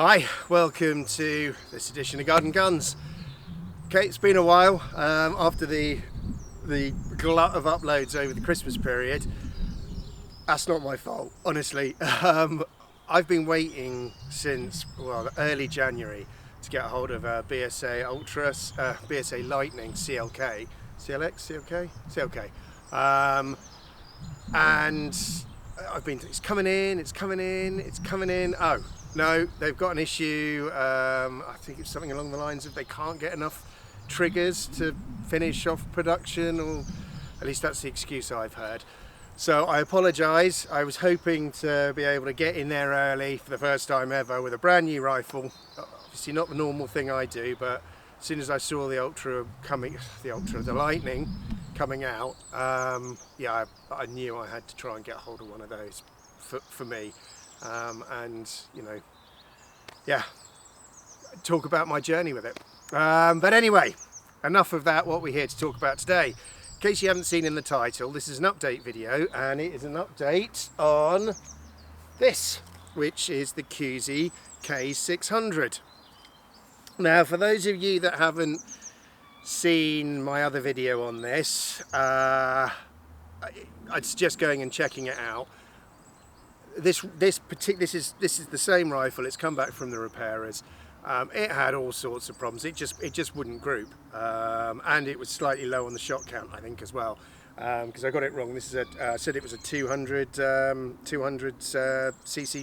Hi, welcome to this edition of Garden Guns. Okay, it's been a while after the glut of uploads over the Christmas period. That's not my fault, honestly. I've been waiting since, well, early January to get a hold of a BSA Ultra, BSA Lightning CLK. CLX? CLK? And it's coming in. Oh, no, they've got an issue. I think it's something along the lines of they can't get enough triggers to finish off production, or at least that's the excuse I've heard. So I apologise. I was hoping to be able to get in there early for the first time ever with a brand new rifle. Obviously not the normal thing I do, but as soon as I saw the Lightning coming out, yeah, I knew I had to try and get hold of one of those for me. And you know, yeah, talk about my journey with it. But anyway, enough of that. What we're here to talk about today, in case you haven't seen in the title, this is an update video, and it is an update on this, which is the Kuzey K600. Now, for those of you that haven't seen my other video on this, I'd suggest going and checking it out. This is the same rifle. It's come back from the repairers. It had all sorts of problems. It just wouldn't group, and it was slightly low on the shot count, I think, as well, because I got it wrong. This is I said it was a 200 cc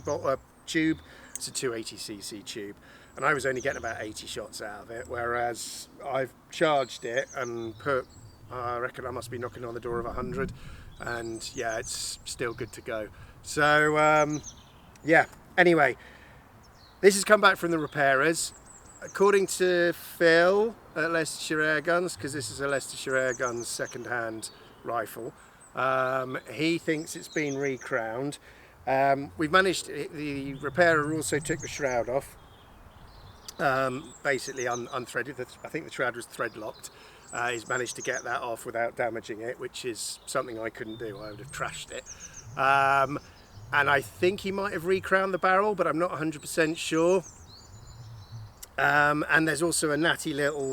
tube. It's a 280 cc tube, and I was only getting about 80 shots out of it, whereas I've charged it and put, I reckon I must be knocking on the door of 100, and yeah, it's still good to go. So yeah, anyway, this has come back from the repairers. According to Phil at Leicestershire Air Guns, because this is a Leicestershire Air Guns second-hand rifle, he thinks it's been recrowned. We've managed, the repairer also took the shroud off, basically unthreaded. I think the shroud was thread locked. He's managed to get that off without damaging it, which is something I couldn't do. I would have trashed it. And I think he might have recrowned the barrel, but I'm not 100% sure. And there's also a natty little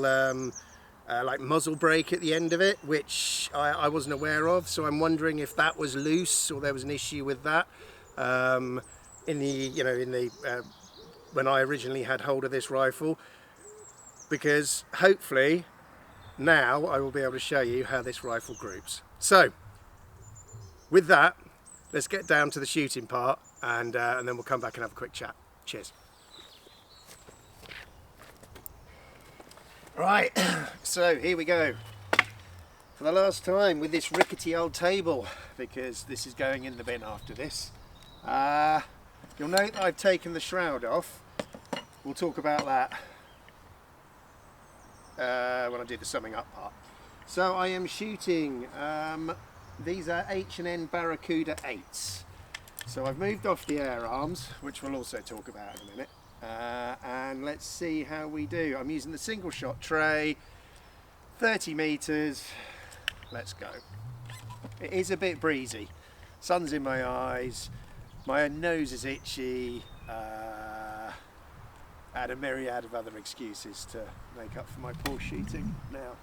like muzzle brake at the end of it, which I wasn't aware of. So I'm wondering if that was loose or there was an issue with that when I originally had hold of this rifle. Because hopefully now I will be able to show you how this rifle groups. So with that, let's get down to the shooting part, and then we'll come back and have a quick chat. Cheers. Right, so here we go. For the last time with this rickety old table, because this is going in the bin after this. You'll note that I've taken the shroud off. We'll talk about that when I do the summing up part. So I am shooting, these are H&N Barracuda 8s. So I've moved off the air arms, which we'll also talk about in a minute. And let's see how we do. I'm using the single shot tray, 30 meters. Let's go. It is a bit breezy. Sun's in my eyes. My nose is itchy. And a myriad of other excuses to make up for my poor shooting now.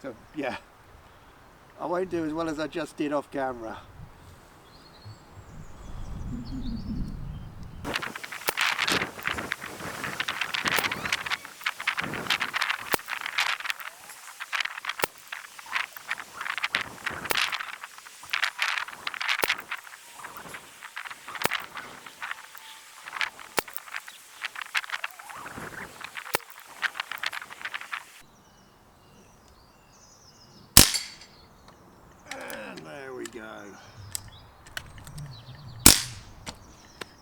So yeah, I won't do as well as I just did off camera.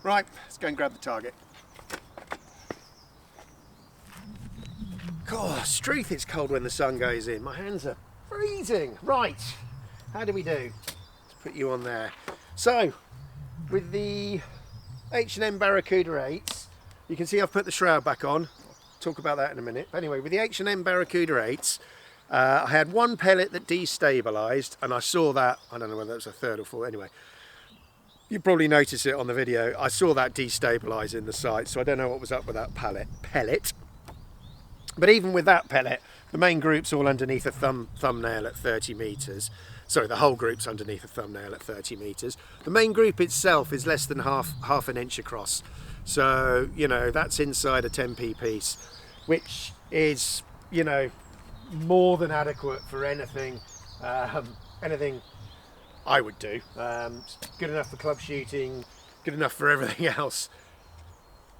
Right, let's go and grab the target. God, Struth, it's cold when the sun goes in. My hands are freezing. Right, how do we do? Let's put you on there. So, with the H&M Barracuda 8s, you can see I've put the shroud back on. I'll talk about that in a minute. But anyway, with the H&M Barracuda 8s, I had one pellet that destabilised, and I saw that, I don't know whether it was a third or fourth, anyway. You probably noticed it on the video. I saw that destabilising the sight, so I don't know what was up with that pellet. But even with that pellet, the main group's all underneath a thumbnail at 30 metres. Sorry, the whole group's underneath a thumbnail at 30 metres. The main group itself is less than half an inch across. So, you know, that's inside a 10p piece, which is, you know, more than adequate for anything I would do. Good enough for club shooting, good enough for everything else.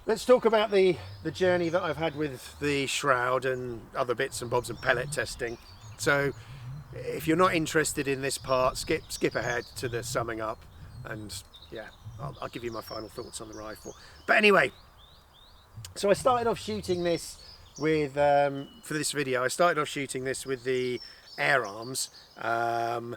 Let's talk about the journey that I've had with the shroud and other bits and bobs and pellet testing. So if you're not interested in this part, skip ahead to the summing up, and yeah, I'll give you my final thoughts on the rifle. But anyway, so I started off shooting this with, for this video, I started off shooting this with the Air Arms, the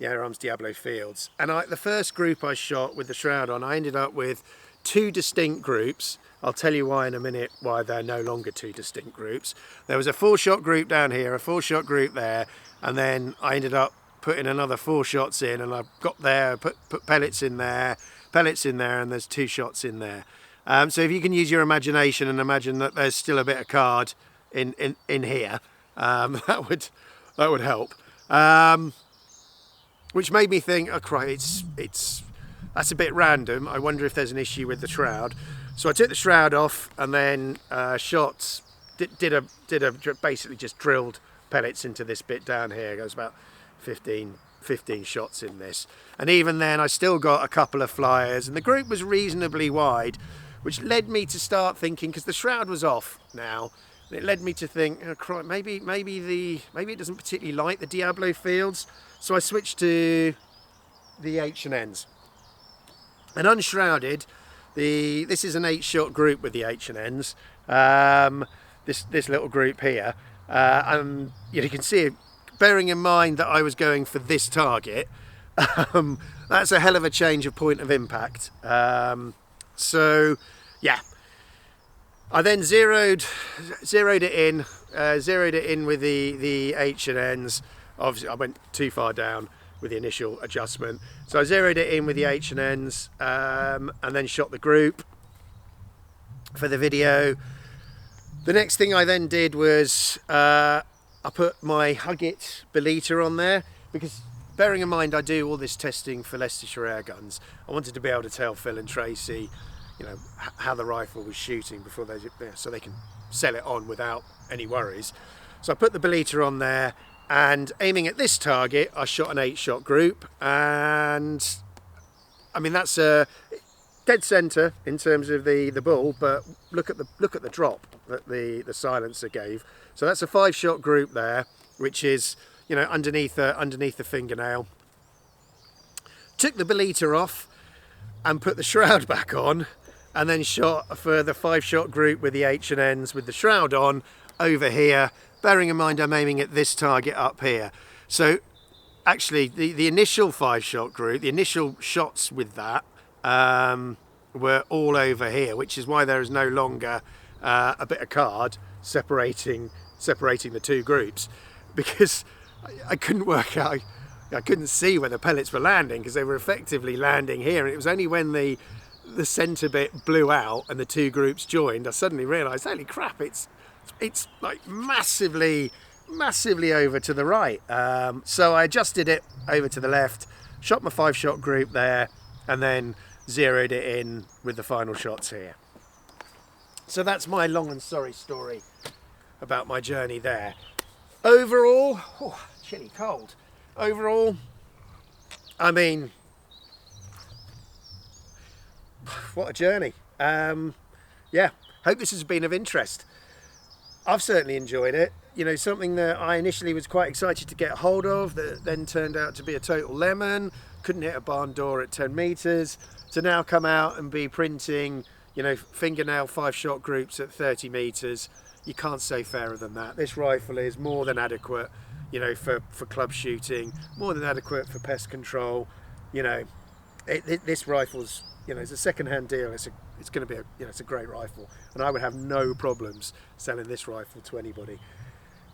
Air Arms Diablo Fields. And the first group I shot with the shroud on, I ended up with two distinct groups. I'll tell you why in a minute, why they're no longer two distinct groups. There was a 4-shot group down here, a 4-shot group there, and then I ended up putting another 4 shots in, and I got there, put pellets in there, and there's 2 shots in there. So if you can use your imagination and imagine that there's still a bit of card in here, that would help. Which made me think, oh Christ, that's a bit random. I wonder if there's an issue with the shroud. So I took the shroud off and then basically just drilled pellets into this bit down here. There's about 15 shots in this. And even then I still got a couple of flyers, and the group was reasonably wide, which led me to start thinking, because the shroud was off now, it led me to think, oh, maybe it doesn't particularly like the Diablo Fields. So I switched to the H&Ns. And unshrouded, this is an 8-shot group with the H&Ns. This little group here, and you can see, bearing in mind that I was going for this target, that's a hell of a change of point of impact. So yeah, I then zeroed it in with the H&Ns. Obviously I went too far down with the initial adjustment, so I zeroed it in with the H&Ns, and then shot the group for the video. The next thing I then did was I put my Huggett Belita on there, because bearing in mind I do all this testing for Leicestershire air guns, I wanted to be able to tell Phil and Tracy, you know, how the rifle was shooting before so they can sell it on without any worries. So I put the Belita on there, and aiming at this target, I shot an 8-shot group, and I mean that's a dead centre in terms of the bull, but look at the drop that the silencer gave. So that's a 5-shot group there, which is, you know, underneath the fingernail. Took the Belita off and put the shroud back on, and then shot a further 5-shot group with the H&Ns with the shroud on over here, bearing in mind I'm aiming at this target up here. So actually the initial 5-shot group, the initial shots with that were all over here, which is why there is no longer a bit of card separating the two groups, because I couldn't work out, I couldn't see where the pellets were landing, because they were effectively landing here, and it was only when the centre bit blew out and the two groups joined I suddenly realised, holy crap, it's like massively over to the right. So I adjusted it over to the left, shot my 5-shot group there, and then zeroed it in with the final shots here. So that's my long and sorry story about my journey there. Overall, chilly cold. Overall, I mean, what a journey. Yeah, hope this has been of interest. I've certainly enjoyed it. You know, something that I initially was quite excited to get hold of, that then turned out to be a total lemon. Couldn't hit a barn door at 10 metres. To now come out and be printing, you know, fingernail 5-shot groups at 30 metres. You can't say fairer than that. This rifle is more than adequate, you know, for club shooting, more than adequate for pest control. You know, this rifle's, you know, it's a second-hand deal. It's going to be it's a great rifle, and I would have no problems selling this rifle to anybody.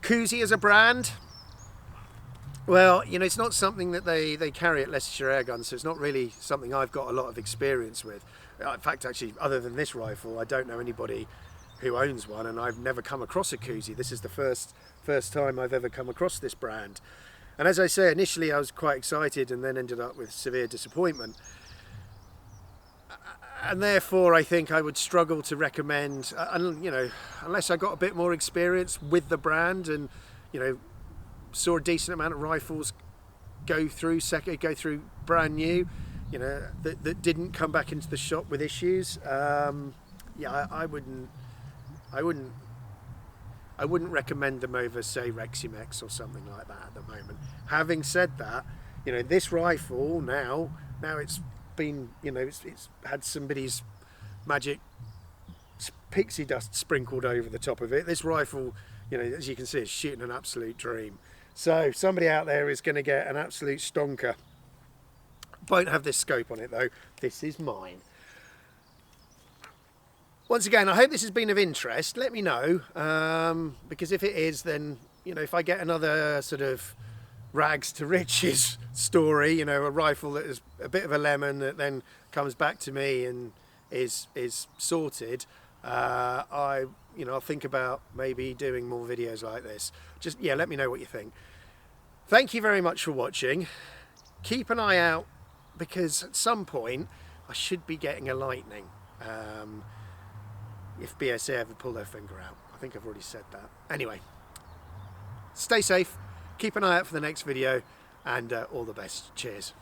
Kuzey as a brand, Well, you know, it's not something that they carry at Leicestershire Airguns, so it's not really something I've got a lot of experience with. In fact, actually, other than this rifle, I don't know anybody who owns one, and I've never come across a Kuzey. This is the first time I've ever come across this brand. And as I say, initially I was quite excited and then ended up with severe disappointment. And therefore I think I would struggle to recommend, you know, unless I got a bit more experience with the brand and, you know, saw a decent amount of rifles go through brand new, you know, that didn't come back into the shop with issues. Yeah, I wouldn't recommend them over, say, Reximex or something like that at the moment. Having said that, you know, this rifle now it's been, you know, it's had somebody's magic pixie dust sprinkled over the top of it. This rifle, you know, as you can see, is shooting an absolute dream. So somebody out there is going to get an absolute stonker. Won't have this scope on it though. This is mine. Once again, I hope this has been of interest. Let me know, because if it is, then, you know, if I get another sort of rags to riches story, you know, a rifle that is a bit of a lemon that then comes back to me and is sorted, I'll think about maybe doing more videos like this. Just, yeah, let me know what you think. Thank you very much for watching. Keep an eye out, because at some point I should be getting a Lightning, if BSA ever pull their finger out. I think I've already said that. Anyway, stay safe, keep an eye out for the next video, and all the best. Cheers.